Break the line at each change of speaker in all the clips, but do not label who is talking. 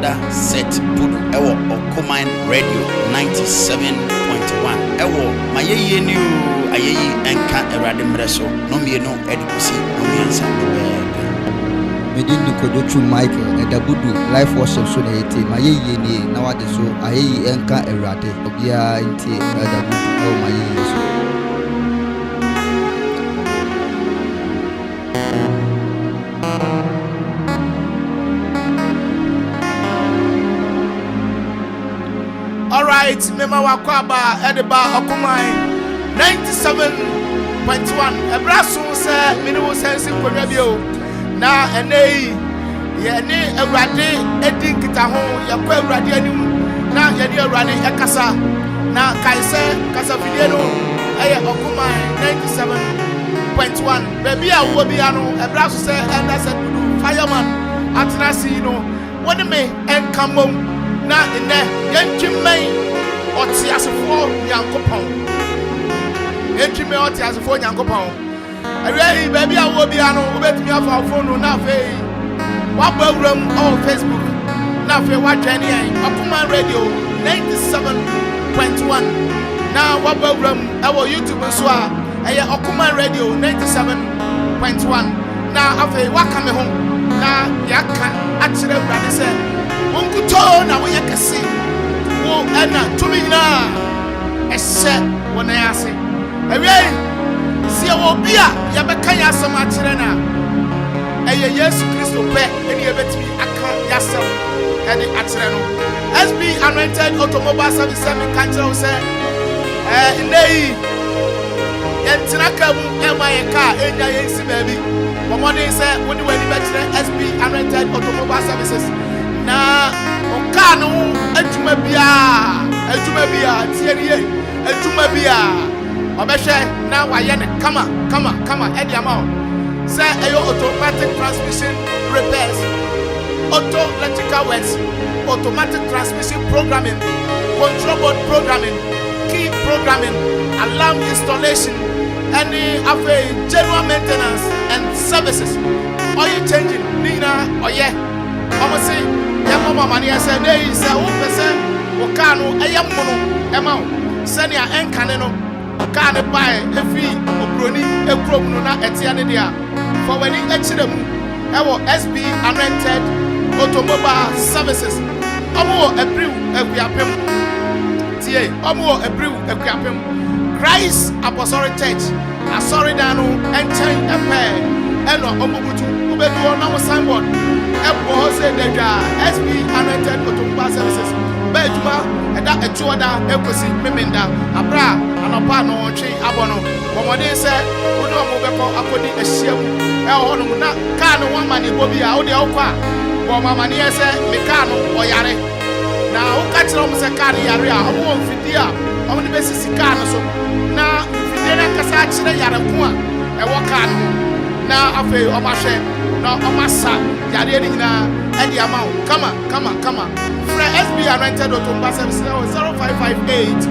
brother Seth Budu ewo Okoman Radio 97.1 ewo mayeye ni ayeyi enka erade mreso no mienu edikusi no miensa
Medin Kojo Michael and Budu life worship so na yete mayeye ni na wade so ayeyi enka erade obia nti brother Budu ewo mayeye so.
Alright, mema wakwaba edeba Okoman 97.1 ebraso se mini wo sense kwodwa bio na enei ye ni awrade edi kita ho yakwa awrade anim na ye ni awrade ekasa na kaise kasa video no eye Okoman 97.1 baby a wo bia no ebraso se enda se Budu fireman atrasi no woni me enkamom na ene yentwimai otiasefo Nyankopon yentwimai otiasefo Nyankopon awie baby a wo bia no obetumi afa phone na afei wabawram on Facebook na afei wadwane ai Okoman Radio 97.1 na wabawram ewo YouTube nso a eye Okoman Radio 97.1 na afei wakame ho na yaka akire wurade se Unkuto na woye kese wo ena tumi na ehye wona yase awie sie wo bia ya beka ya asem akire na eye Yesu Kristo pe eni ebetimi aka yasem eni akire no SB Anointed Automobile Service me kanjira wo se ndei yentina kamu ema ye ka enya yensi baabi bomode se woni wani bekire SB Anointed Automobile Services na okano adwuma bia tieriye adwuma bia obehwe na waye ne kama edi ama say ayo automatic transmission repairs, auto electrical works, automatic transmission programming, control board programming, key programming, alarm installation, any general maintenance and services. Oil changing nina oye omosi mama mani ese dey se wo pese wo ka no eye mono ema wo se ne enkane no ka ne bae efi obroni ekrom no na etia ne dia for when e chire mu ewo SB Anointed Automobile Services omo ebriu Akuapem tie omo ebriu Akuapem Christ Apostolic Church asori danu enchen epe eno omobutu obedu na wo signboard ebo say deja SB Anointed Automobile Services bejuma eda etuoda ekosi memenda abra anopa no twe abono bomode se woni omo beko akodi ehiem hono na ka no wama ne bobi a wo de okwa bo mama ne se me ka no oyare na wo ka kire omo se ka ne yare a omo mfidi a omo de besisi ka no so na mfidi na kasa kire yare ko a ewo ka no na afi omahwe na omasa yare ni nyina edi amount come fra SB Anointed Automobile Services 0558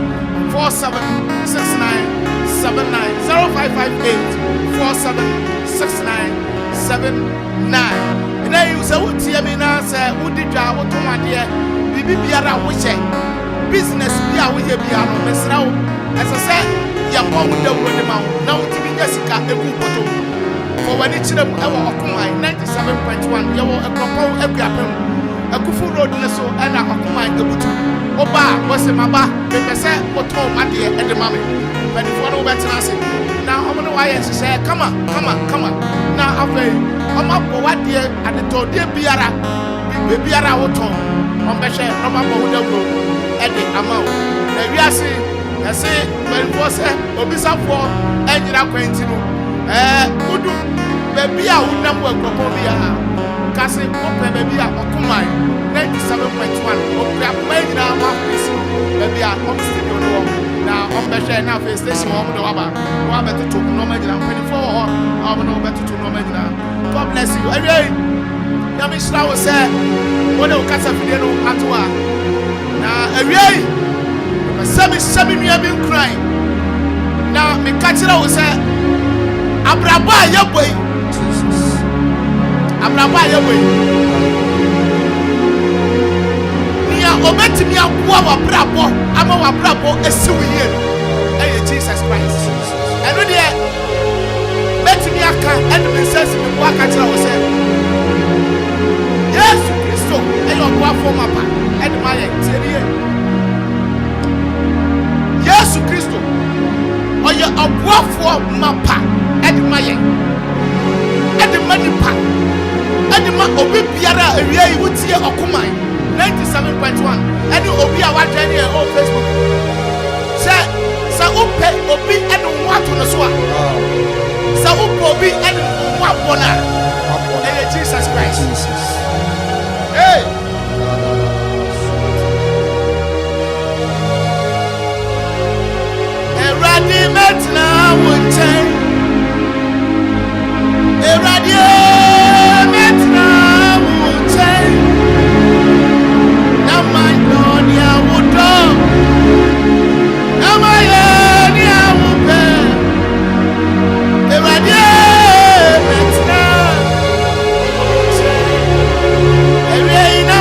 476979 0558 476979 ina you say what tie me na say wo di dwa wo to made bibi biara wo che business bia wo ye bia no mesra wo ese se ya ko wo da wo de ma na wo ti bi nyasika eku poto for when it chire mu ewo Okoman 97.1 yewo Akropong-Akuapem Akuffo road leso ana Okoman ebutu oba wose maba pepese oto made e de mame bani fo no betina se na omo no waye se kama na afei omo bo wade ade to de biara woto ombehwe no mabo wodawro e de amawo na wiase ese bani fo se obisafo anyira kwanti no Budu baby a wonam Akropong bia kasi ope baby a Okoman 97.1 Akuapem nyina ma fisi baby a on studio no na on behwe na face station o do waba betutu no ma nyina 24 ho o no betutu no ma nyina. God bless you. Anyway, yami shira wo se wona o kasa fide no atoa na anyway sabi nua bi nkran na me ka kira wo se Abraba yeboy Jesus Abraba yeboy aboa wa brabo ama wa brabo esi wo yie no Jesus Christ eno de betimi aka and me sense me bo aka tira wo se Yes Christo eyo aboa fo mapa and my terie Yes Christo oye aboa fo mapa and my Manipa Adima obi biara area yi wutie okoman 97.1 and obi a wadani e on Facebook sa upe obi ene wato no so a sa upe obi ene wabona Jesus Christ Jesus hey Eradi metna wunchen Radio Metna Wutai Namanya Wudo Namaya Nia Wupe Radio Metna Wutai Ereina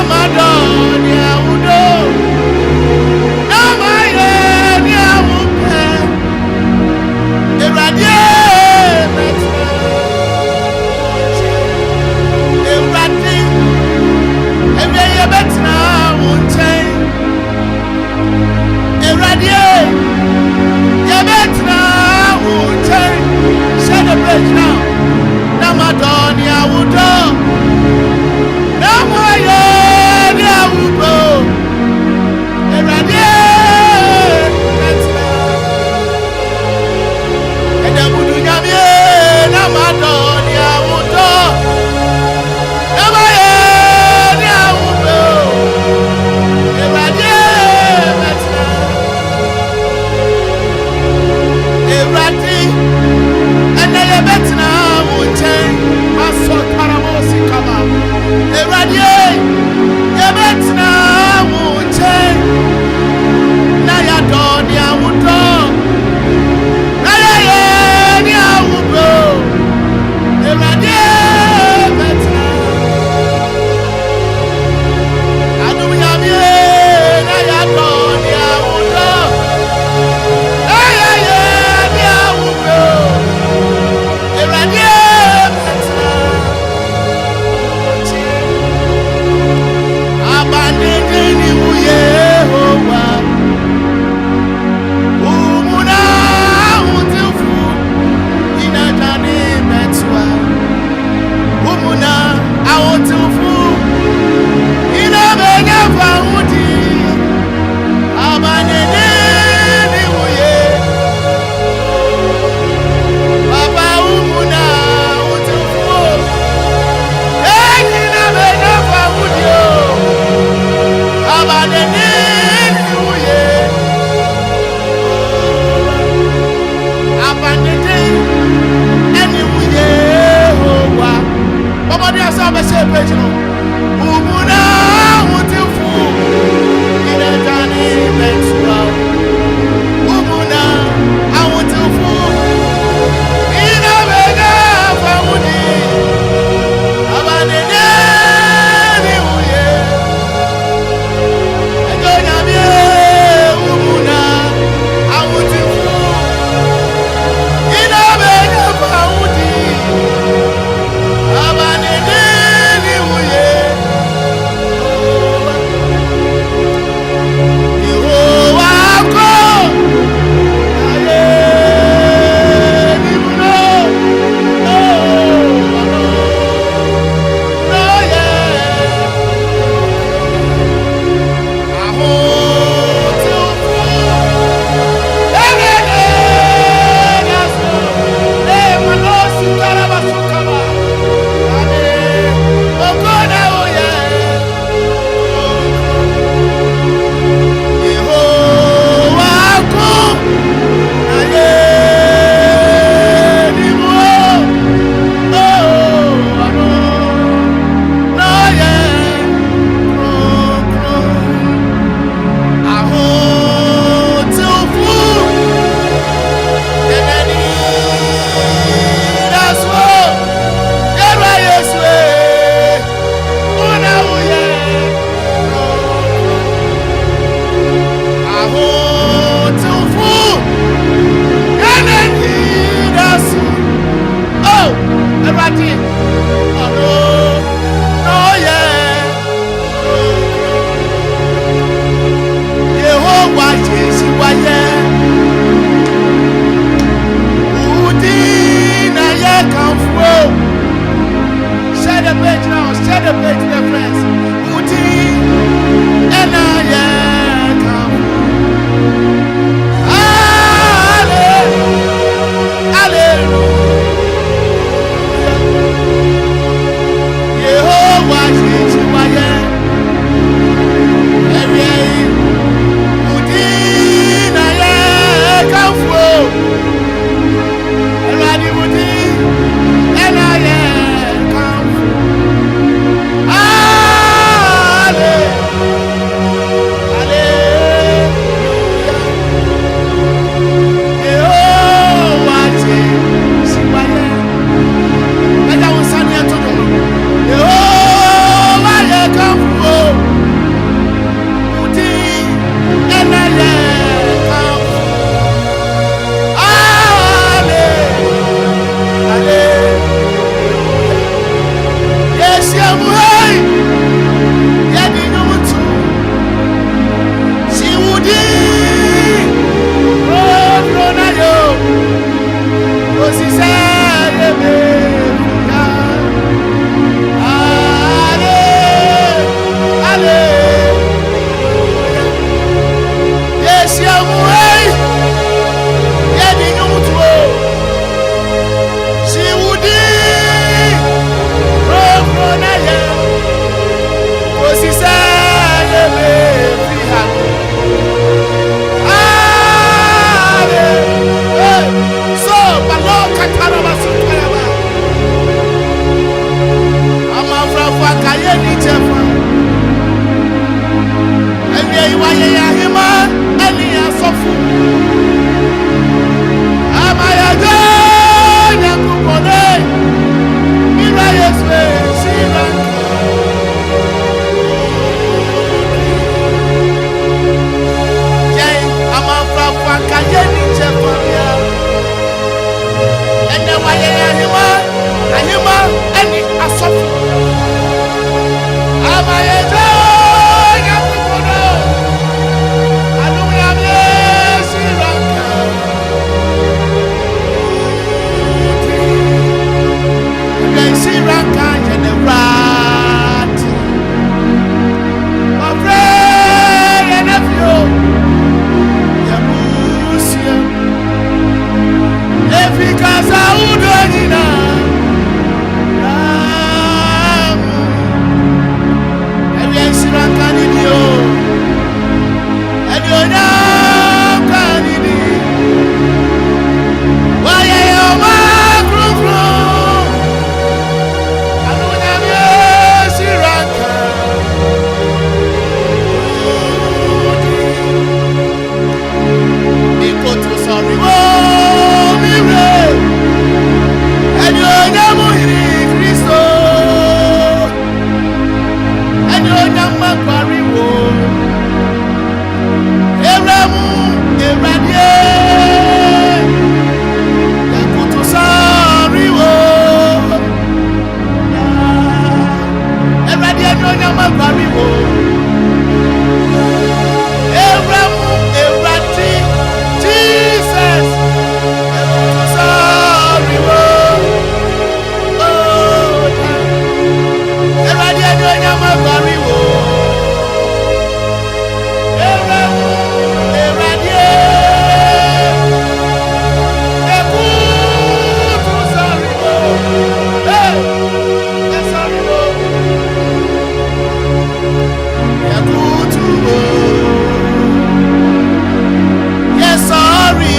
Yes, sorry,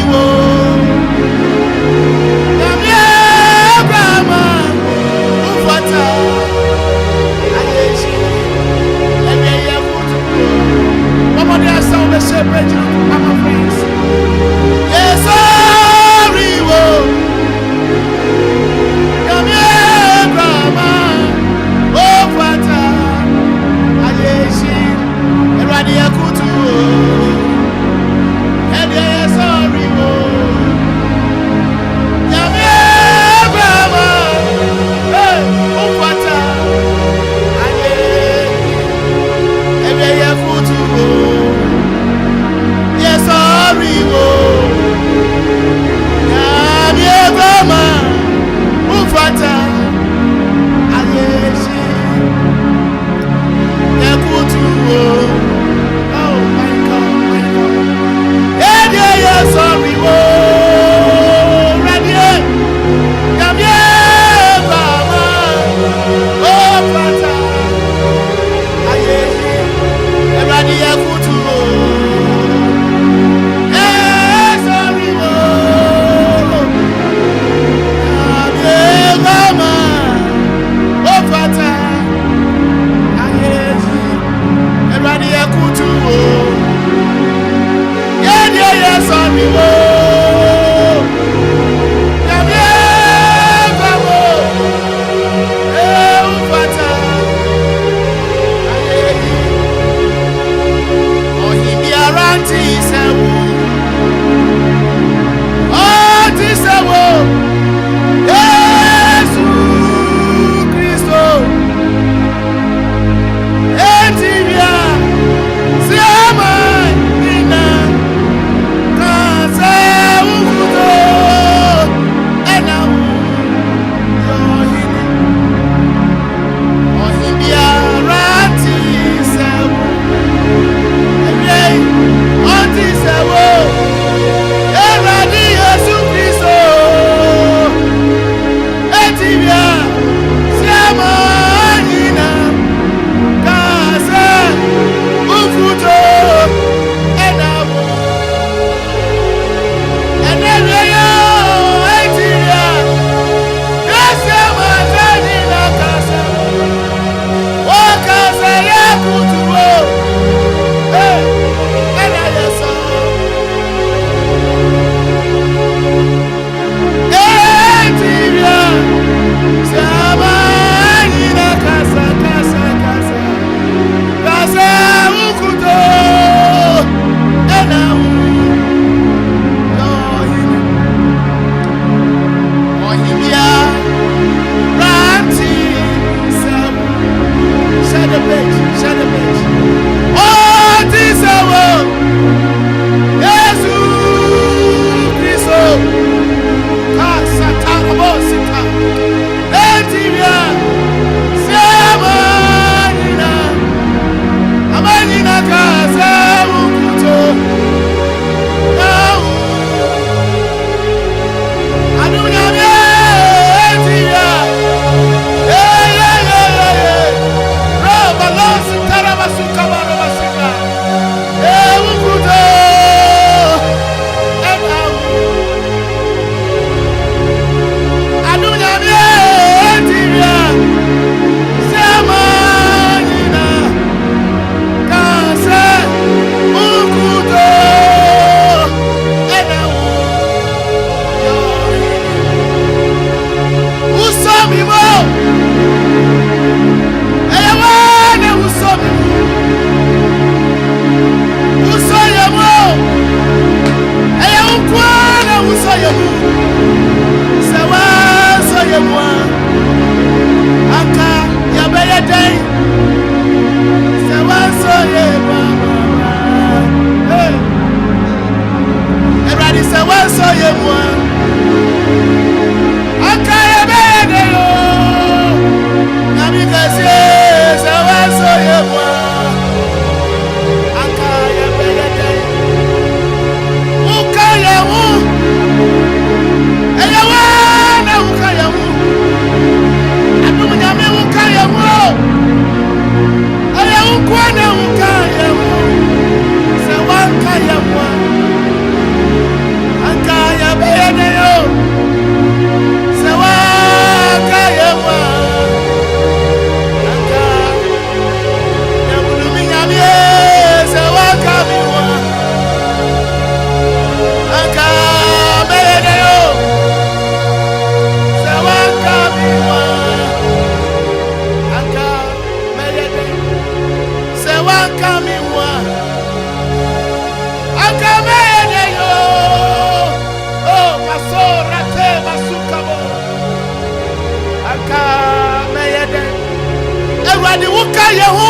Kayahu.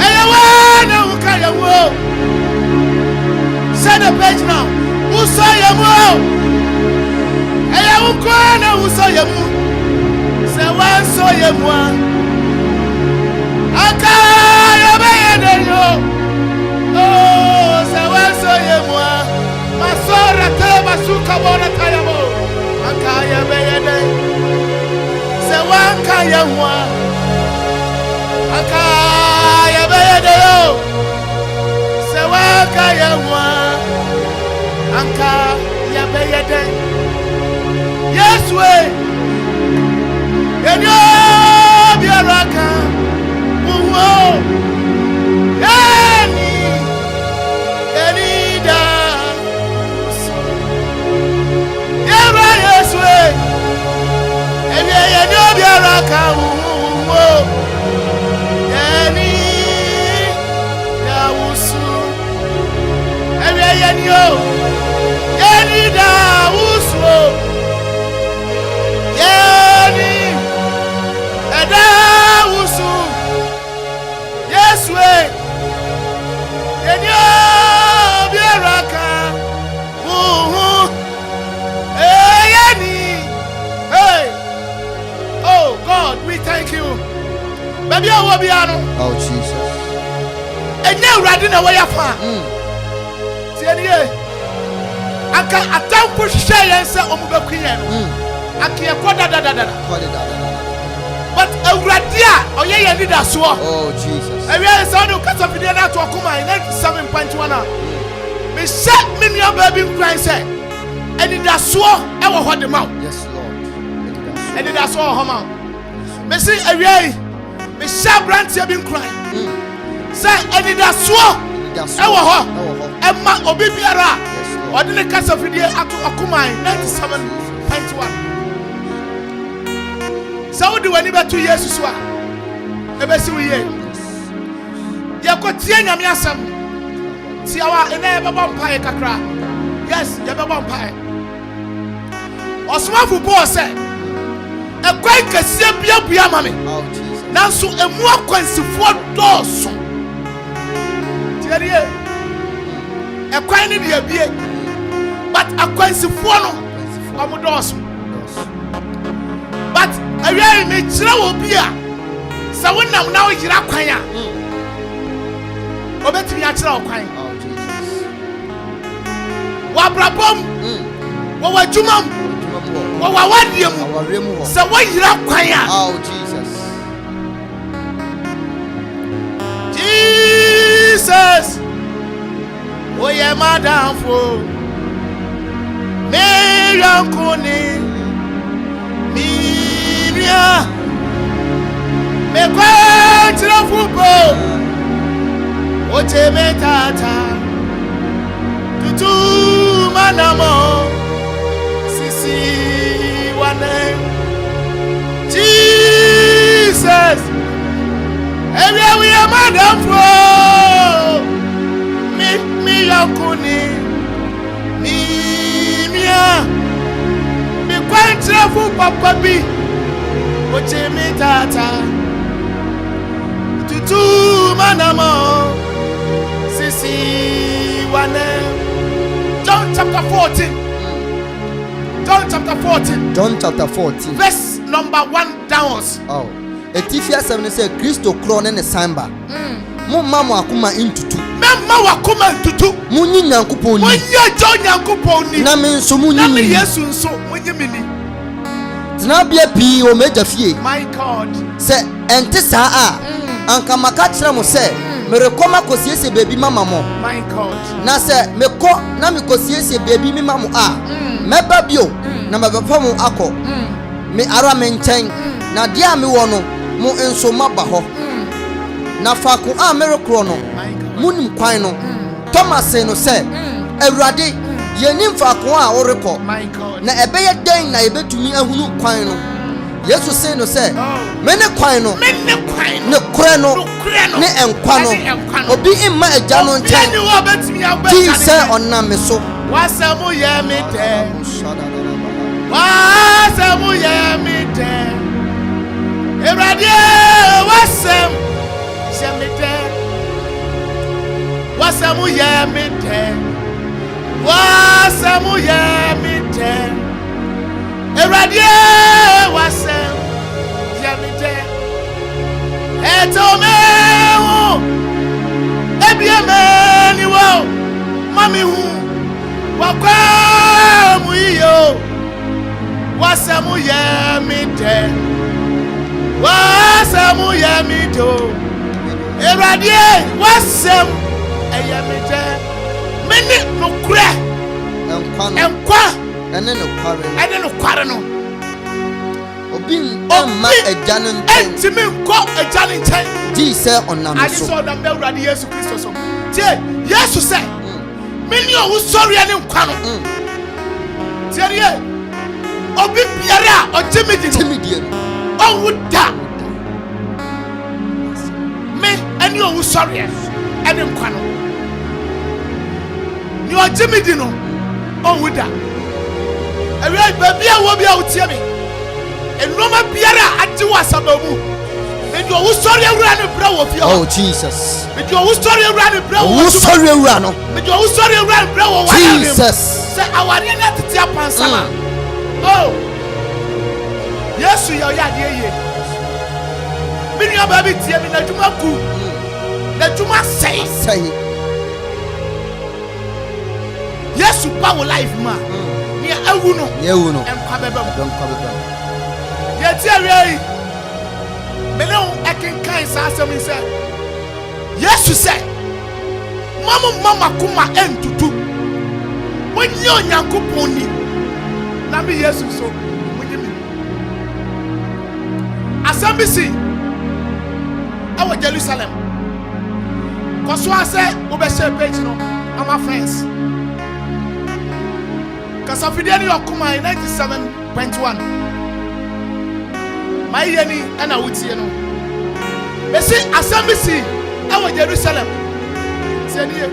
Ayawana Kayahu. Send a page now. Who saw Yamu? Ayawukwana who saw Yamu. Say one saw Yamu. Akaya Bayadeyo. Oh, say one saw Yamu. Masora Teba Sukabona Kayamo. Akaya Bayadeyo. Say one Kayamu. Akaya Bayadeyo. Say one Kayamu. Anka ya beyede Yes way Yenyo biaraka Uwo Yeni da Yera yes way Yenyo biaraka Uwo Yeni da usu Yenyo Yeni da uso Yeni eda uso Yeswe Yeni obieraka Yeni Hey Oh God, we thank you Baby Awobiano
Oh Jesus.
Enye urade na wayafa Tieni Aka atampo hwehwe yense omubekwiye no akia koda da but awurade a oye ye leader so
oh Jesus
awia se onu kasa video na to akoma 97.1 a me set me nua baby nkran se eni da so e wo hode ma
yes Lord
eni da so ho ma me se awia me sha branch bi nkran se eni da so e wo ho e ma obi biara Ordinary cast of video at Akumai 97.1. So do any better 2 years to swear. The best we hear. Yakotian Yamiasam. See our enable vampire kakra. Yes, the vampire. Osman Fubo said, a quite Cassia Mammy. Now so a more quantity for doors. A quantity be but a quantity for no doors. But I really made trouble beer. So when I'm now in Raquaya, or better, I tell crying. Wabrabom, what Jumam, what you so what you Raquaya?
Oh, Jesus.
Jesus, oh, yeah, Madame Fo, me, Uncle, Miria, me quite a football. Oche me tata, tutu manamo, sisi wane. Jesus, every we are Madame Fo, me yakuni, Miria. Quite papa bi oche mi tata tutu manamo sisi wane. John chapter 14
John chapter 14
verse number 1 downwards.
Oh Etifia 7 say Kristo kro ne samba mo mama akuma intutu
mama wakuma intutu
munyi nyankopon ni
munyi jo nyankopon ni
na me nso munyi
na me Yesu nso munyi mini
tena bia pi o meja fie
my God
se ente saa a anka maka kire mo se me rekoma kosiesie baby mama mo
my God
na se me ko na me kosiesie baby mi mama a meba bio na mabapa mo akọ me ara me nchen na dia me wo no mo enso maba ho na faako a merekro no munim kwan no Thomas no se awurade yenim faako a woreko na ebeye den na ebetumi ahunu kwan no Yesu se no se me ne kwan no ne kure no ne enkwa no obi imma agya no nten ti se onna me so
wasamu ye me te wasamu ye me te Erade wasem shemite wasamu yemite wasamu yemite Erade wasem yemite etome ebiemeni wo mami hu wakwamu iyo wasamu yemite wasamu yemito Erade wasem eyemite meni nukure enkwa
ene no kware no obi amma ejanu nten
entimi nko ejanu nten
di se onam so
I saw them Erade Yesu Kristo so tie Yesu say meni o usori ene nkwa no tie ye obi biara o timidi oh wuda me ene o usori ene nkwa no ni o timidi no oh wuda ewe baby a wo bia utie me enoma biara ati wasabamu me do wo story awura ne bra wo fie
oh Jesus
me do wo story awura ne bra
wo story awura no
me do wo story awura ne bra wo wa
Jesus
say awari na tete apansama oh Yesu ya ya de ye me nua ba bi tie me na dwuma ku na dwuma sei Yesu pa wo life ma ni awu no enkwa beba ye tie we me no ekenkan sa asem ni say Yesu say mama kuma entutu wonye onyankopon ni na me Yesu so wonye mi asem bi si awo Jerusalem koso ase wo be share page no ama friends kasafide ni okuma 97.1 my yeni ana wutie no be si asem bi si awo Jerusalem senie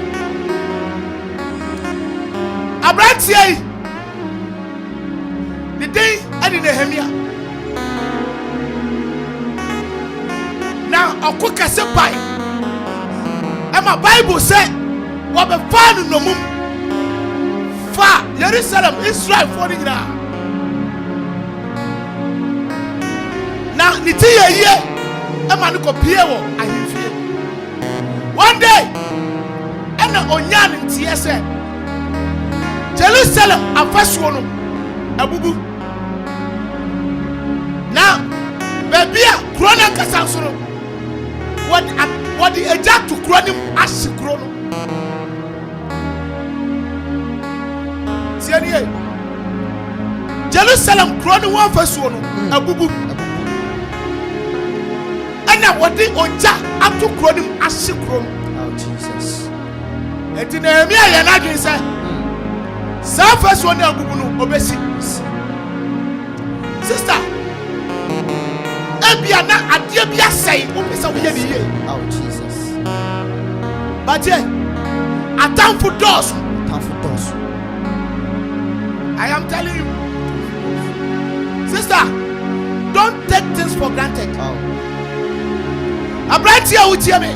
abrantie the day adi Nehemia na okuka se pai ema Bible say wo be fa no mum fa Jerusalem Israel for the na niti ye ema no kopie wo ahimfie one day ena onyan ntie se Jerusalem afasuo no abubu na babia krona kasanso no what the eja to kronim asikrono tianie Jerusalem kroni won fasuo no abubu ana what the oja ato kronim asikrono
oh Jesus
enti Nehemia ya na dwen say sa fasuo na abubu no obesi sister ebia na ade bia sei wo pesa wo ye ni ye
oh Jesus
but atamfo doors I am telling you sister don't take things for granted
oh
abrantia utie me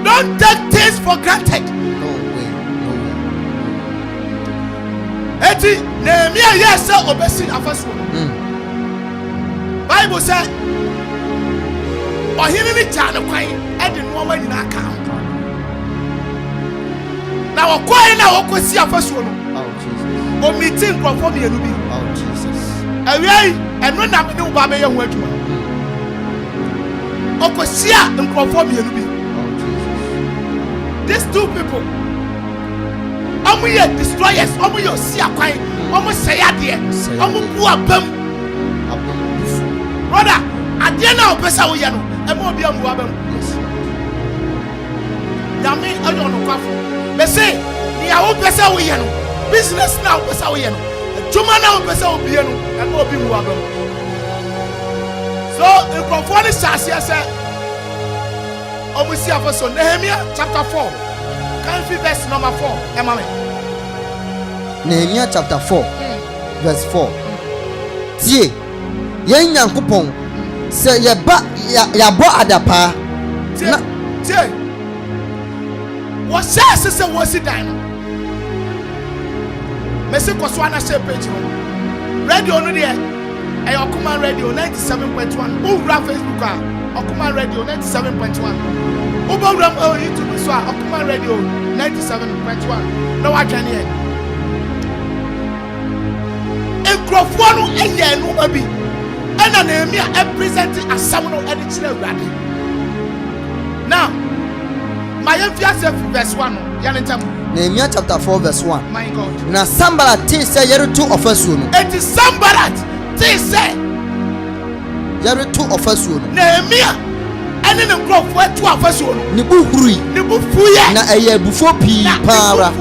don't take things for granted
no way
eti Nehemia yes obesi afaso Bible say ohini ni cha ne kwan edi no ma nyina aka na wokoe na wokosi afaso no
oh Jesus
o meeting crofo me enu bi
oh Jesus
awei eno na me ne ba be ye ho adwuma okosi a crofo me enu bi
oh Jesus
these two people omo ye destroyers omo ye si akwan omo sayade omo bu abam brother ade na opesa wo ye no e mo obi amu abam yami ayo no kwafo be say ni a wo pesa wo ye no business na wo pesa wo ye no juma na wo pesa wo bie no e mo obi mu abam so in conformity sasia say omo si afaso Nehemia chapter 4 can fi verse number 4 e ma me
Nehemia chapter 4 verse 4 tie yen Nyankopon se ya bo adapa na
tie what says se wo si dan no mesi ko so ana share page no radio no de Akropong Radio 97.1 Ura Facebook Akropong Radio 97.1 Ubogram YouTube so Akropong Radio 97.1 no wa kan here Akropong no eye no ma bi ana na emi a present asam no e de kire urade now my verse 1 yanetam
Nehemiah chapter 4 verse 1.
My God.
Na Sanballat te say yere two ofasuo no.
It is Sanballat te say
yere two ofasuo no.
Nehemiah ene ne nkrofo two ofasuo no.
Ne bu huri.
Ne bu fuye.
Na eye bufo pi para.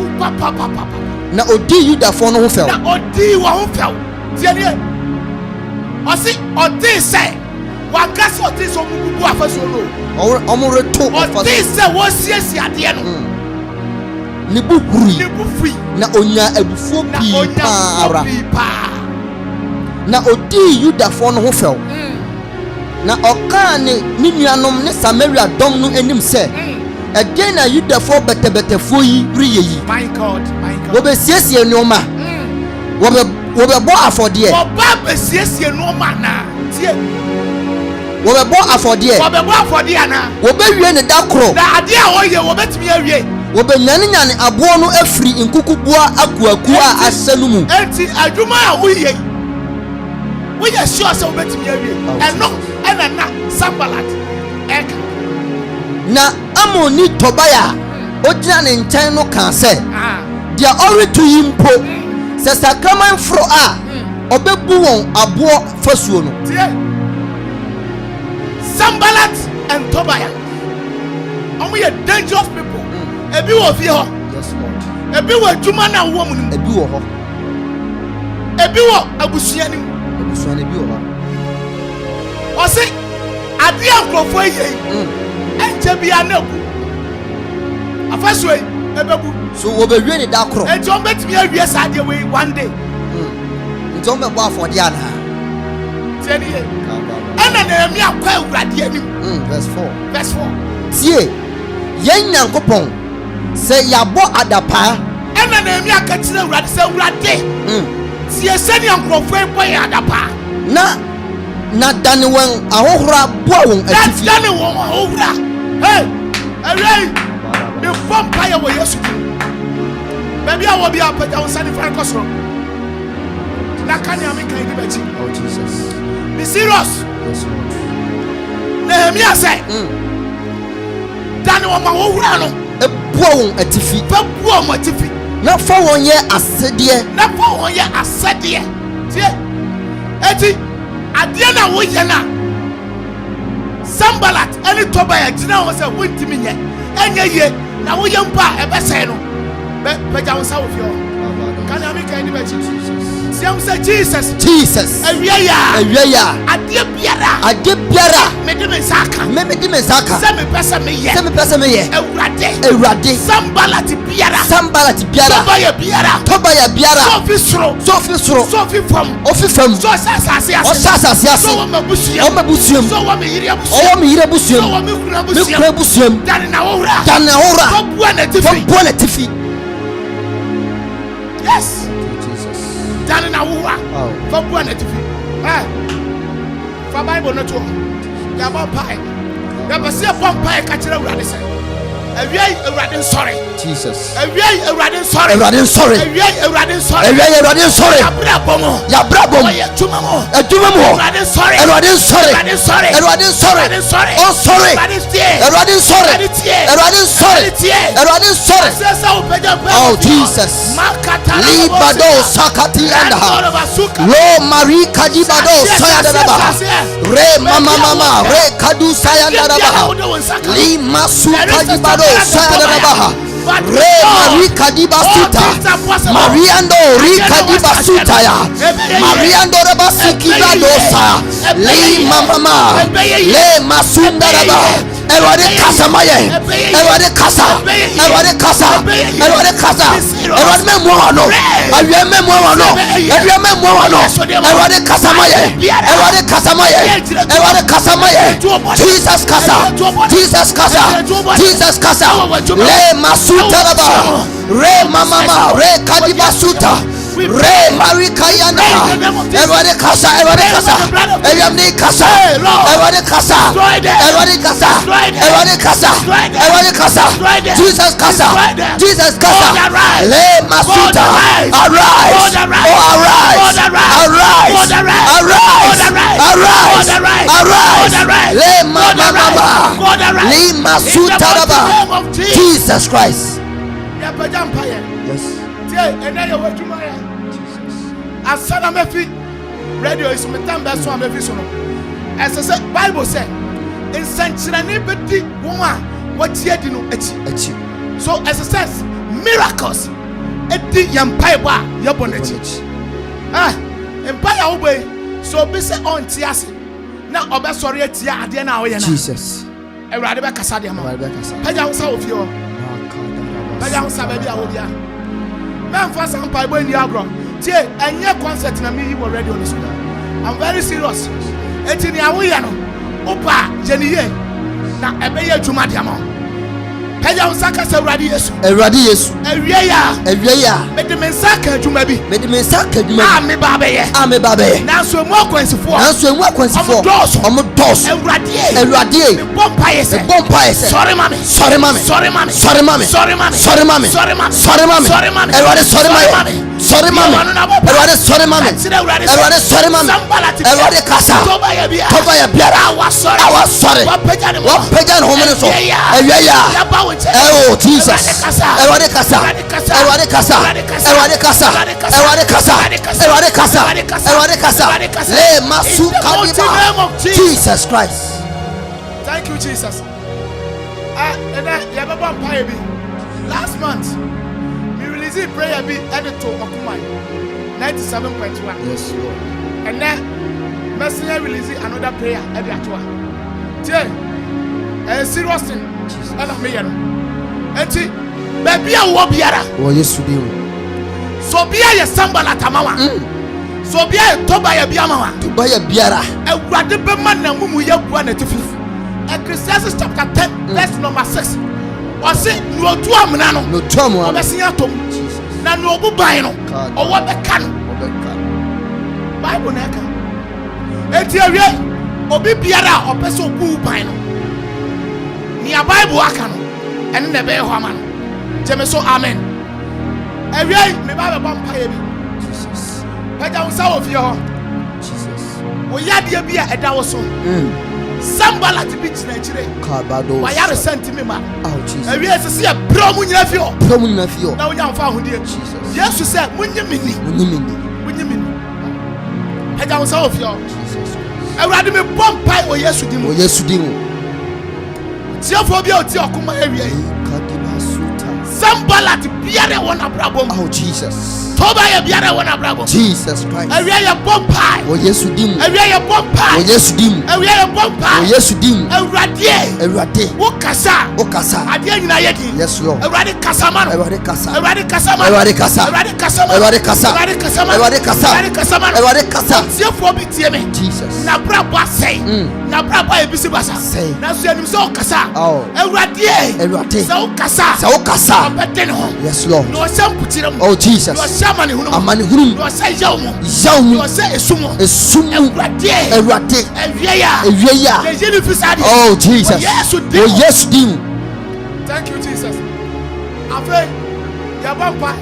Na odi Yudafo no ho fel.
Na odi wo ho fel. Tie ne. Osi odi say wakasi odi so bubu ofasuo no.
Omo reto ofasuo.
Odi say wo siesie ade no.
Ne bu huri.
Ne bu fui.
Na onya ebufuo pi para. Na odi Yudafo no ho fel. Na oka ne nuanom ne Samaria dom no enim se again na Yudafo betebetefo yi riyeyi.
My God, my God.
Wo be siesie nneoma. Wo be bo afode.
Wo ba be siesie nneoma na. Tie.
Wo be bo afode.
Wo be bo afode ana.
Wo be wie ne dakro.
Na ade a wo ye wo betimi awie.
Wo be nyane abo no afiri nkukubua akuaku a asanu mu.
Enti adwuma a wo ye. Wo ye sure se wo betimi awie. Eno na Sanballat eka.
Na Amoni Tobaya ojina ne nkyɛn no kan sɛ dia ɔretu yimpo sɛ sakraman fro a ɔbɛbu wɔn aboɔ fasuo no.
Tie. Sanballat and Tobaya. Omo ye dangerous people. Ebi wo fie ho.
Yes Lord.
Ebi wo adwuma na wo mu no.
Ebi wo hɔ.
Ebi wo abusua ni.
Abusua ne bi wo hɔ.
Osi ade ankrofo yei. Enche bia na bu. Afasuo ebebu.
So wo be wie ne dakro.
Enche on betimi awie sa de we one day.
Nti on be bo afɔde ana.
Tieni ye. Ana na emi akwa awurade anim.
Verse 4.
Verse 4.
Tie yen Nyankopɔn sɛ yabɔ adapa
Ana na emi akatire awurade sɛ awurade. Tie sɛ ne ankrofo e boy adapa.
Na dane wɔn ahohora boa wɔn atifi.
Dane wɔn ahohora. Hey, awurade. The vampire wo Yesu. Baby I will be up at our sunny Francos. Na kanya me kan di bachi.
Oh Jesus.
Be serious.
Yes Lord.
Nehemiah say. Dane wo ma wo wura no.
Eboa wɔn atifi.
Fa boa mo atifi.
Na fa wɔn yɛ asɛdeɛ.
Na fa wɔn yɛ asɛdeɛ. Tie. Eti ade na wo yɛ na. Sanballat any Tobaya gina wo say wontimi nyɛ. Enye ye na wo yɛ mpa ɛbɛsɛn no. Be ja wo sa wo fio. Can I make any better Jesus? Siam say Jesus.
Jesus.
Awia ya. Ade biara. Me de me saka.
Me de me saka.
Se me pesa me ye.
Awurade.
Sanballat biara.
Tobaya biara.
So fi soro. So fi fam. So sasase ase. So wo mabusuam. So wo me yire abusuam. So wo me kura abusuam. Dane na wo wura. Fa bua na tifi. Yes. Jesus. Dane na wo wura. Fa bua na tifi. Fa Bible no to. Ya ba pai. Ya ba se pom pai ka kire awurade se. Awiai awurade sorry.
Jesus.
Awiai awurade sorry.
Awiai awurade sorry. Ya brabo.
Oye tuma mo.
Awurade sorry. Oh sorry. Awurade sorry. Oh Jesus. Libado sakati anda. Lo Marie kadibado sayadaba. Re mama re kadu sayadaba. Li masu kadibado sayadaba. Re Marie kadibasuta. Mariando rikadibasuta ya. Mariando rabasi kibadosa. Li mama le masunda raba. Erade kasa maye. Erade kasa. Erade kasa. Erade kasa. Erade memo ano. Awie memo ano. Awie memo ano. Erade kasa maye. Erade kasa maye. Erade kasa maye. Jesus kasa. Jesus kasa. Jesus kasa. Le masuta raba. Re mama. Re kadibasuta. Re marikayana. Erade kasa. Erade kasa. Erade kasa. Erade kasa. Erade kasa. Everybody kasa. Everybody kasa. Jesus kasa. Jesus kasa. Le masuta. Arise. Oh arise. Arise. Arise. Arise. Arise. Le mama. Le masuta raba. Jesus Christ. Yes.
Asana mefi radio is metambe so amefi so no. As I said, Bible said in Sanctuary bedi woma watie di no achi. So as it says, miracles edi yampai ba yabonachi. Empire obey so be say on tiase na obesori atia ade na woye na.
Jesus.
Ewrade be kasa de ma. Paja wo sa ofio. Paja wo sa ba bia wo bia. Men for some Bible in the agro. Tie enye concert na me yi radio on so. I'm very serious. Eti ni awoye no. Opa jeniye na ebeye adwuma de ama. Peja usaka se Ewrade Yesu. Ewrade Yesu. Ewie ya. Mede mensaka adwuma bi. Mede mensaka adwuma. Ame ba beye. Ame ba beye. Nanso emu akwansifo. Nanso emu akwansifo. Omo dos. Ewrade. Bompa yese. Bompa yese. Sorry mami. Sorry mami. Sorry mami. Sorry mami. Sorry mami. Sorry mami. Sorry mami. Sorry mami. Sorry mami. Ewrade sorry mami. Sorry mami. Ewrade sorry mami. Ewrade sorry mami. Ewrade kasa. Toba ya biara. Awa sorry. Wapeja no homo so. Ewie ya. Oh Jesus. Ewrade kasa. Ewrade kasa. Ewrade kasa. Ewrade kasa. Ewrade kasa. Ewrade kasa. Le masuka biba. Jesus Christ. Thank you Jesus. And then you baba mpaye bi. Last month we released prayer bi edit to Akuffo 97.1. Yes Lord. And then Messenger released another prayer edit to. A serious thing. Ana me yero. Enti baby a wo biara. Wo Yesu bi. So bia ye sambala tamawa. So bia ye toba ye bia mawa. Toba ye biara. Ewrade be man na mumu ye bua na tifi. Ecclesiastes chapter 10 verse number 6. O se no tu amna no. No tu amna. Obesinya tom. Na no obuban no. Owo be ka no. Bible na ka. Enti awie obi biara opeso obu ban no. Ni a Bible aka no. And never Haman. Jemeso amen. Every me ba be mpaye bi. Jesus. Paja unsa of your Jesus. Wo yade bia eda wo so. Sambala ti bi chinachire. Kabado. Wa ya resent me ma. Oh Jesus. Every se e bro mu nyina fio. Bro mu nyina fio. Na wo nya mfa ahode Jesus. Jesus say munyimini. Munyimini. Paja unsa of your Jesus. Ewrade me bompai o Yesu dimu. O Yesu dimu. Tiafobia oti okuma area yi. Sambala ti biare wona brabom. Oh Jesus. Toba ya biare wona brabom. Jesus Christ. Area ya bompai. O Yesu dim. Area ya bompai. O Yesu dim. Area ya bompai. O Yesu dim. Ewrade. Wo kasa. Ade nyina yedi. Yes Lord. Ewrade kasa mano. Ewrade kasa. Ewrade kasa mano. Ewrade kasa. Ewrade kasa mano. Ewrade kasa. Ewrade kasa mano. Ewrade kasa. Ewrade kasa mano. Ewrade kasa. Tiafobia tie me. Jesus. Na brabo asai. Na brabo ebisi basa. Na so enim so kasa. Oh. Ewrade. So kasa. Yes Lord. Oh Jesus. Amani hurum. Ewrade. Oh Jesus. Oh yes dim. Thank you Jesus. Afa ya bampa.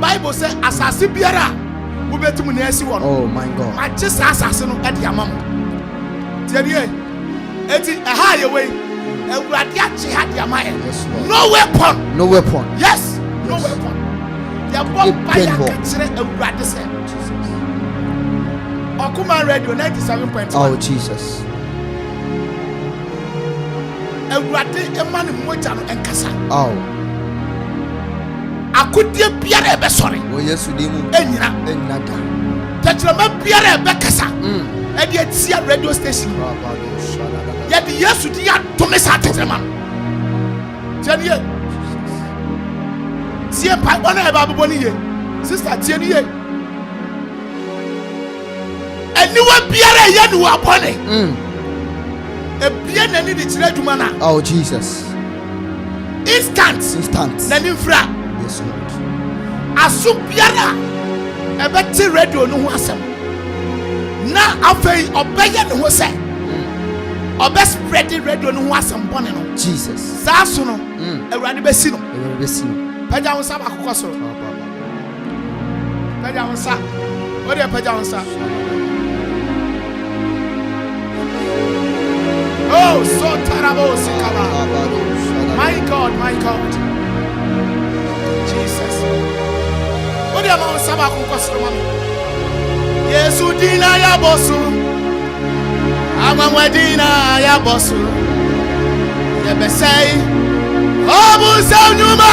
Bible say asase biara wo betum na asi wo. Oh my God. Ma je asase no e de amam. Tiye eti aha ye we. Ewrade ache ha de amaya. No weapon. Yes. No weapon. Ya bompa ya kire Ewrade say. Akuffo Radio 97.1. Oh Jesus. Ewrade emane moja no enkasa. Oh. Akodie biara ebe sori. O Yesu dimu. Enyina da. Tetrama biara ebe kasa. E de tia radio station. Ya de Yesu di ya tome sa tetrema tianie tie pa bona e ba bobo ni ye sister tianie eniwa biara ye ni wa bone e bia na ni di kire adwuma na
oh Jesus
instant na ni mfra
yes Lord
aso biara e be ti radio no ho asem na afei obeye ne ho se obe spread radio no ho asem bone no
Jesus
saso no awurade besi no paja won sa bakokọ so paja won sa o de paja won sa oh so terrible sikaba my God Jesus o de ma won sa bakokọ so mama Yesu dina ya bosu amamwa dina ya bosu ye besai obu se nyuma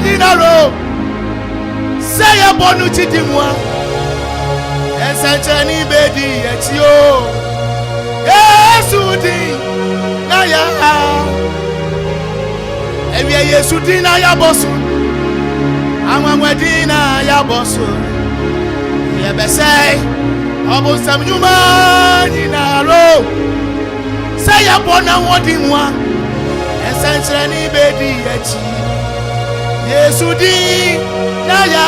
dina ro se ya bonu chidimwa ensanche ni bedi etio Yesu dina ya ewi Yesu dina ya bosu amamwa dina ya bosu ye besai obu se nyuma dina ro se ya bona wodimwa ensanche ni bedi eti Yesu di na ya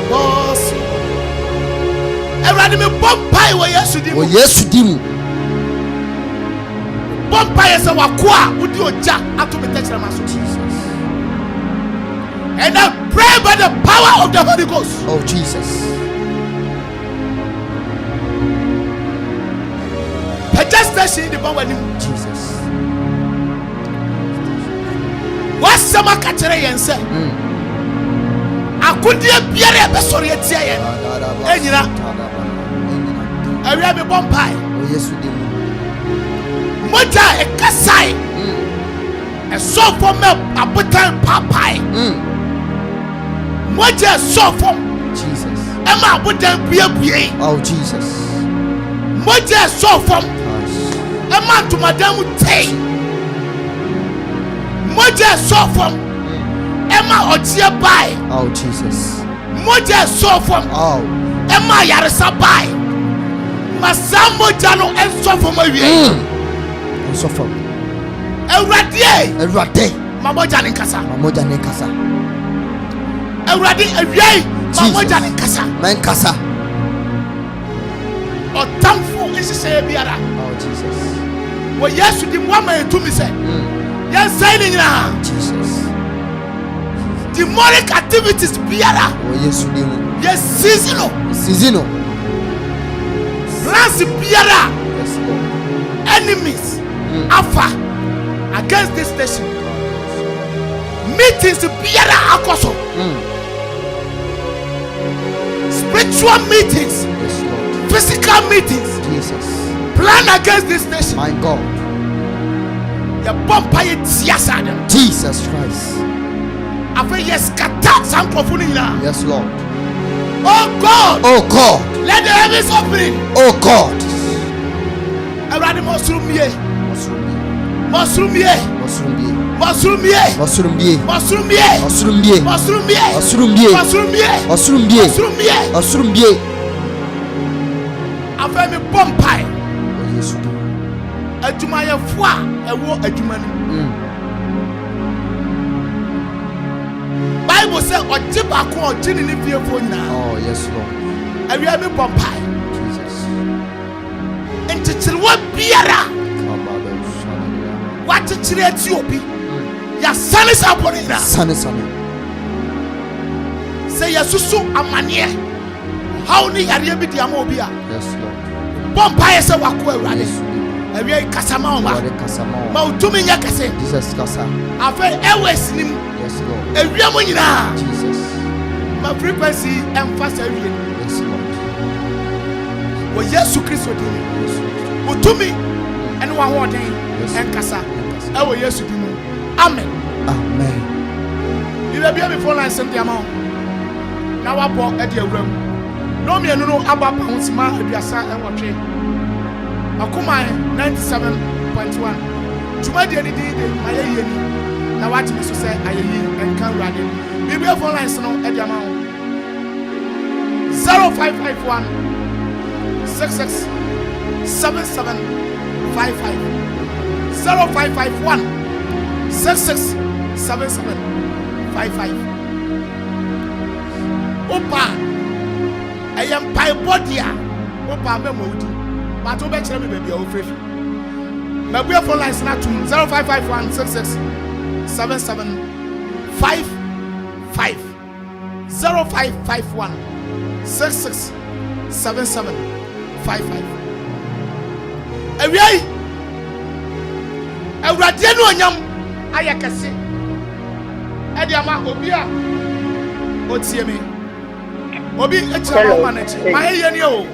boss everybody me bompai wo Yesu di mu bompai se wakoa udi oja ato betechra maso Jesus and I pray by the power of the Holy Ghost
oh Jesus
station the bomb
Jesus
what's some catcher yense akudie biara be sori etia yen enyina awia be bompai
oh Yesu di
moja e kasai e so for me abutan papai moja so for
Jesus
e ma abutan buebue
oh Jesus
moja so for e ma to madam tay moja so for Emma Otia by
oh Jesus
moja so from
oh
Emma Yarisa by Masambo Jano and so from a year
and so from
Erade Mamoja Nkasa Erade Away Mamoja Nkasa
Man Kasa
or Tamfo is say Biara
oh Jesus
well yes to the woman to me say yes signing now
Jesus
demonic activities biara
oh Yesu di mu
yes seasonal plans biara
yes Lord
enemies afa against this station meetings biara akoso spiritual meetings
yes Lord
physical meetings
Jesus
plan against this station
my God
ya bomba ye tiasa dem
Jesus Christ
afa yes kata sankofuni na
yes Lord
oh God let the heavens open
oh God
everybody mosrumie afa me bompai
oh Yesu di
adwuma ye fo a ewo adwuma ni Bible say oje ba ko oje ni fie fo na
oh yes Lord
awia me bompai
Jesus
enchichirwa biara wachichire ati obi ya sane saponi na
sane
say yesusu amane how ni yare bi di ama obi a
yes Lord
bompai say wako awurade awia kasama o ma utumi nya kase
Jesus kasa
afa ewes nim
yes Lord
awia mo nyina
Jesus
ma frequency emphasize awia
yes Lord
wo Yesu Kristo di utumi ene wa ho den enkasa ewo Yesu di mu amen ibe bia before line send dia ma na wabo e dia awuram no mienu no ababa honsima aduasa enwotwe Akumai 97.1 97.1 Twumhene de maye yeni na watch me so say ayeyi enka wrade bibia phone lines no e dia ma 0551 66 7755 0551 66 7755 Opa ayam pai bodia Opa memodi but obe chere me baby o frefi my boy phone lines na 0551 66 7755 0551 66 7755 Ewiai Ewrade no onyam ayakase edi ama obi a otie me obi echira ma na chi ma ye ni o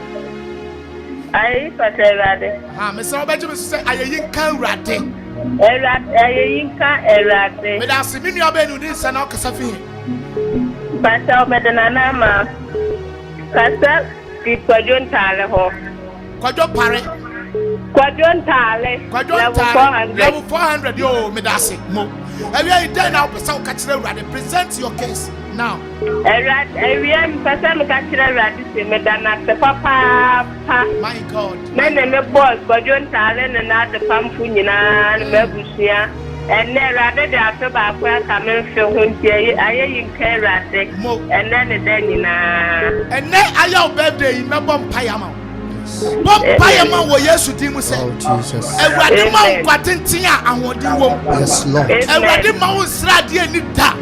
Ayi paterade
ha me se obeje me say ayeyi kan wrade
ayeyi kan erade
me da se mi nua be nu din se na okasa fi
Bata obedana na ma kasa ti kwajon tale ho
kwajo pare
kwajon tale
level 400 yo me da se mo ewi dey now person ka kire wrade present your case now
Erad person ka kire wrade se me da na se papa
my god
me boss kwajon tale na de pamfu nyina na babusia ene rade de afe ba kwa ka me hwe ho ntie ayeyi kan rade ene ne da nyina
ene aya birthday me bom payama bom payama wo Yesu din mu se
Jesus.
Ewrade ma nkwatentin a ahodi wom
Yes, Lord.
Ewrade ma wo srade ani da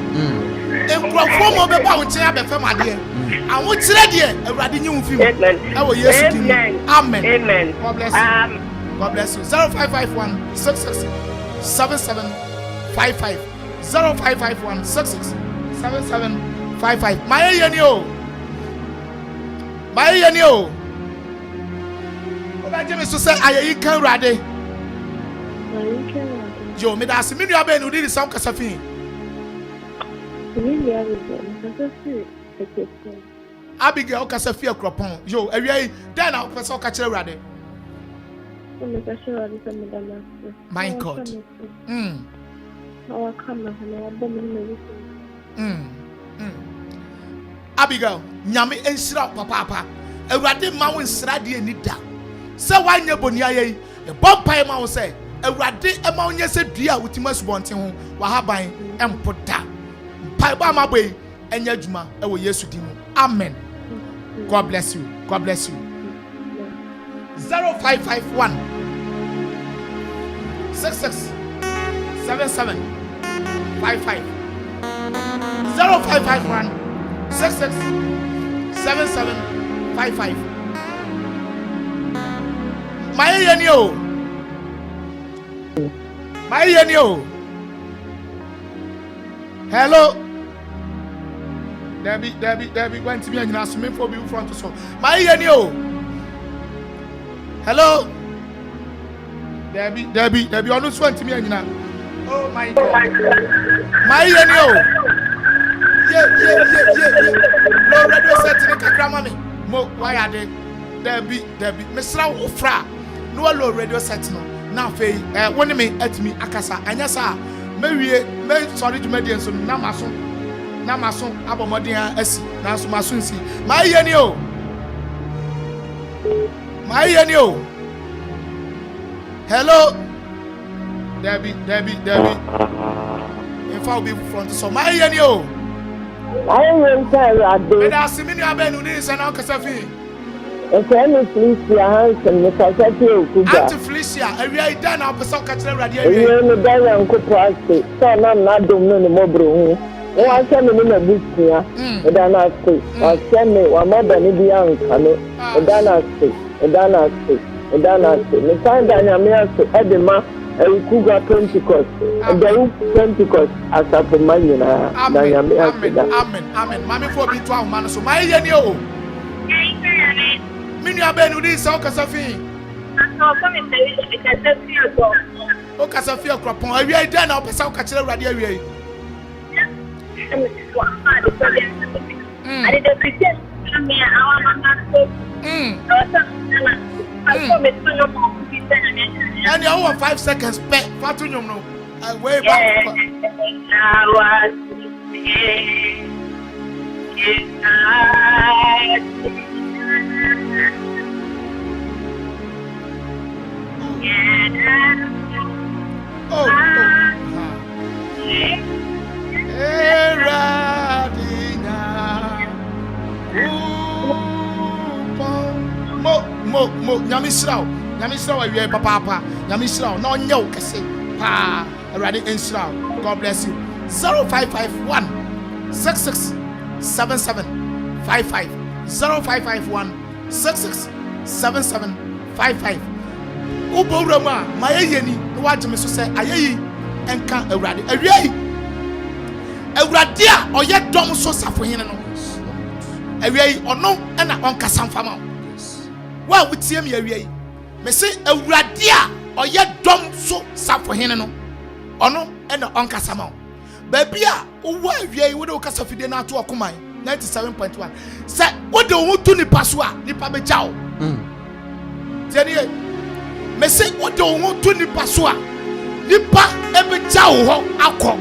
enkrofo mo be ba wo nchen abefem ade awo kire de Ewrade nyi wo fim e wo Yesu din amen God bless you 0551 66 7755 0551 66 7755 my yeni o obaje me so say ayeyi kan wrade yo me da se me nua be no di sam kasafin Abigail kasafi Akropong yo awia den na person ka kire wrade my God. Abigail, nyame enshira papa. Ewrade ma wo nsira de ani da. Se wanye boni ayi, e bompai ma wo se, Ewrade e ma onye se dua wutima subonten ho, wa haban empoda. Pai ba ma boy, enya adwuma e wo Yesu din mu. Amen. God bless you. God bless you. 0551 66 77 55 0551 66 77 55 My yenio hello Debbie went to me and you asked me for you front to so my yenio hello Debbie on this one to me and you know oh my God my yenio yeah no radio set in kakra me mo why are they Debbie Mr. Ofra no low radio set no now fe woni me atimi akasa anya sa me sorry to me so na maso abomodin asi na so maso nsi my yenio hello Debbie if I'll be front so my yenio
I am Sarah.
Me da simini abenu ni se na kasafi
Felicia Hansen, Mr. Kuga.
Auntie Felicia, area ida na opesa ka kire Ewrade area.
You know that uncle Pastor. So na dum no mo bro. O wa se me na busia. E da na se. O se me wa mother ni bi anka no. E da na se. Me find that nyame aso e de ma Kuga Pentecost. The Pentecost as a manina.
Amen. Mami for bi to ahoma no so. My ye ni o. Mini abenu di sa okasafi. Okasafi Akropong. Awia ida na opesa ka kire Ewrade awia. And you have 5 seconds. Pet. Fatu nyom no. Way back. Oh. Mo nyamisrao awie papa nyamisrao na onye o kese pa Erade ensrao. God bless you. 0551 667755 0551 667755 Uborama mayeni no wageme so say ayeyi enka Erade awie Ewurade a oye dom so safohene no awie ono na onkasa mfama wa wutie me awie me say Ewurade a oye dom so safohene no ono na onkasa ma baabi a wo awie wo de okasa fide na ato okoman 97.1 say wo de wo tu nipa so a nipa be jaw tieni me say wo de wo tu nipa so a nipa e be jaw ho akọ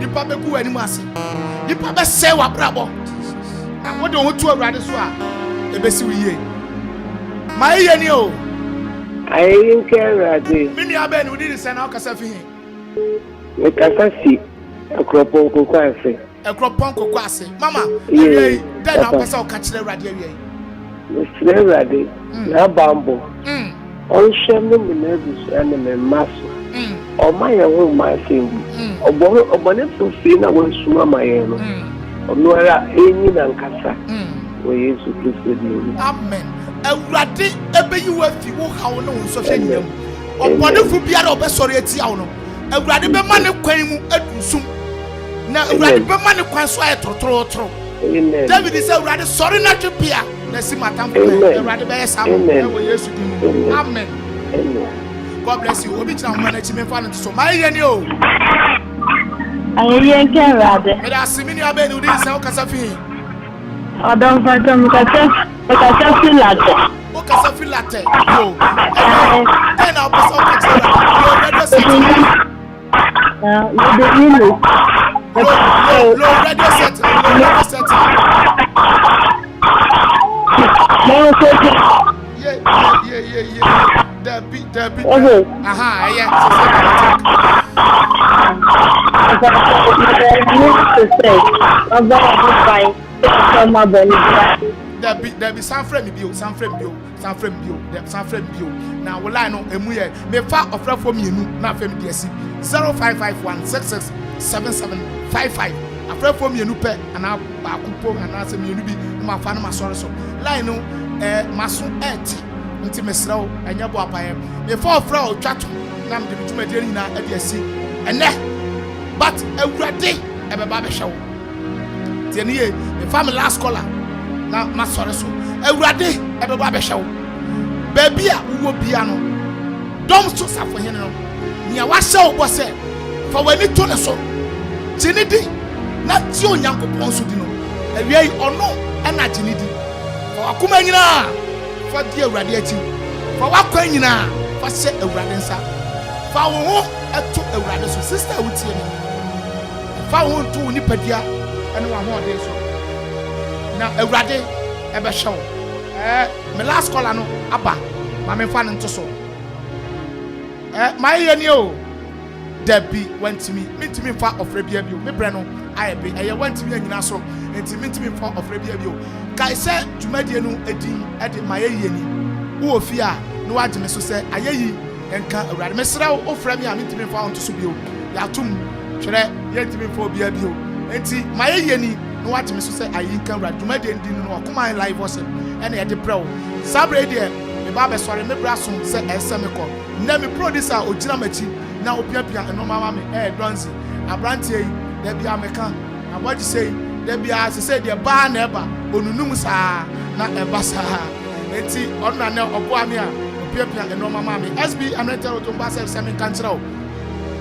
nipa be ku ani mu ase nipa be se wa brabo na wo de wo tu Awurade so a e be si wiye mai ye ni o
ayi nke Awurade
mini abe ni udi se na okasa fi hin
me kasa si Akropong-Akuapem
Akropong-Akuapem mama awie den na okasa okachire Awurade awie
Mr. Awurade na bambo onhwe me na bisu ana me maso o maye ho ma sengu obone fufi na wonsuma maye no onwara enyi na nkasa o Yesu Kristo di
amen Awurade ebeyi wa fi wo hawo no nso hwe nyam obone fu biara obesori ati awo no Awurade be ma ne kwan mu adusum na Awurade be ma ne kwan so aye torotoro David is Awurade sorry na twepia na si matamfo Awurade be yesa mo e Yesu di amen God bless you obi china mo na chi me fa no so my ye ni o
ayi nke Awurade
me da simini abe ni udi se o kasa fi
Adam fatam kasa filate
o kasa filate yo then I'll pass on to radio set low radio set yeah the beat aha yeah there be some frame bio now we line no emu ye me fa ofra for mienu na fam de asi 0551667755 afra for mienu pe ana Akuffo ana se mienu bi ma fa na ma sore so line no maso eti nti mesrawo anya bo apaye me fa ofra o twato na me de bituma de nyina ade asi ene but Awurade e be ba be hyewo tieniye me fa me last caller na masore so Awurade e be ba be hyewo baby a wo bia no dom so safohene no nia wa hyewo bo se fa wani to ne so tinidi na ti onyankopon so di no awie ono na tinidi fa akoma nyina fa di Awurade achi fa wakwa nyina fa se Awurade nsa fa wo ho eto Awurade so sister wutie ni fa wo to ni padia ene wa ho de so na Awurade e be hyewo me last caller no aba ma me fa nto so my ye ni o Debbie went to me fa ofre bia bio me bre no ayebe eye went to me anyina so enti me fa ofre bia bio kai se dwumadie no edi ede my ye ni wo ofi a no wage me so se ayeyi enka Awurade me sra wo ofre me a me fa nto so bio ya tum twere ye ntimi fa bia bio enti my ye ni no wage me so se ayi nka Awurade dwumadie ndi no okoma live was ene ye de prew sabre de me ba be sore me bra so se eseme ko na me producer ogina machi na opiapia eno mama me donzi abrantie yi da bia meka na boji sei da bia se sei de ba na eba onunum saa na eba saa enti onna na oboa me a opiapia eno mama me SB anete otomba se me kanchirawo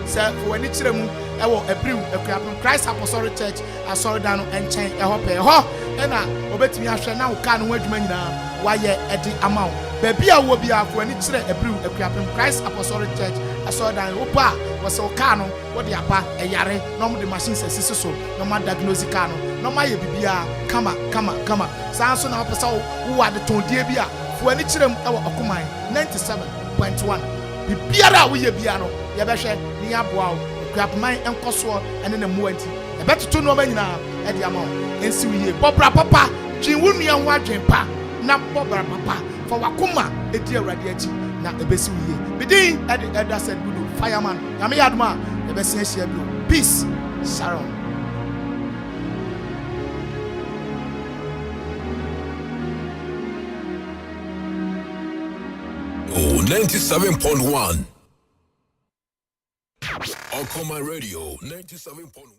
se fo wani kiremu ewo ebriw Akuapem Christ Apostolic Church asori dano enchen ehope ho na obetimi ahwe na wo ka no adwuma nyina waye edi amawo baby a wo bia afo ani kire ebru Akuapem Christ Apostolic Church asodan opa was o car no wo de apa eyare no mo de machine sisi so no ma diagnose car no ma ye bibia kama san so na opesa wo wa de tondie bia fo ani kire m e wo Okoman 97.1 bibiara wo ye bia no ye behwe ni aboa wo Akuapem enkoso ene na mu anti e betutu no ma nyina e de ama wo ensi wo ye bobra papa twin wo nua ho adwen pa na bobra papa for wakuma edi awrade achi na ebesi wiye bidin eda Seth Budu fireman na me yadma ebesi ahia bi peace Sharon.
Oh, 97.1 Akuffo Radio 97.1